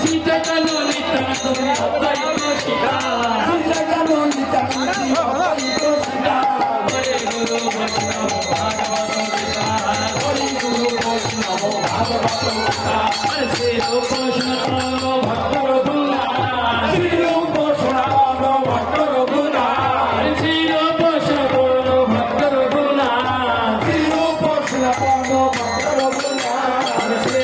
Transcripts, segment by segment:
সীতা কালো নিত্যানন্দ অদ্বৈত সীতা সীতা কালো নিত্যানন্দ অদ্বৈত সীতা হরে গুরু বৈষ্ণব ভাগবত গীতা হরে গুরু বৈষ্ণব ভাগবত গীতা শ্রী রূপ সনাতন ভক্ত রঘুনাথ শ্রী রূপ সনাতন ভক্ত রঘুনাথ শ্রী রূপ সনাতন ভক্ত রঘুনাথ শ্রী রূপ সনাতন ভক্ত রঘুনাথ শ্রী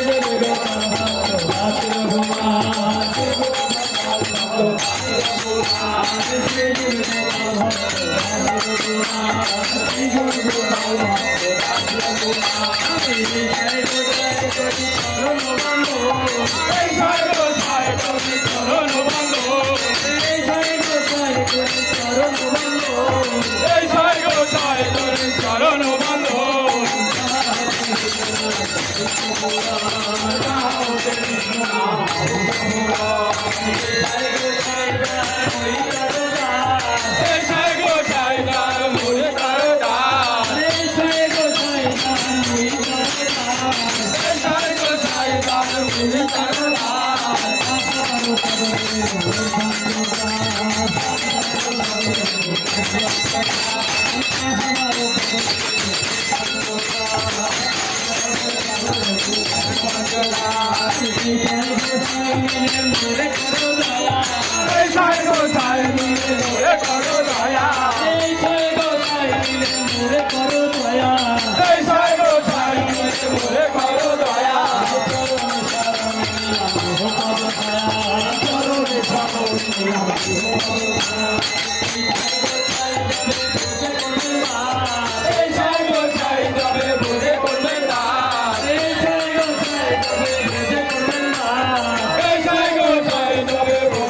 Hare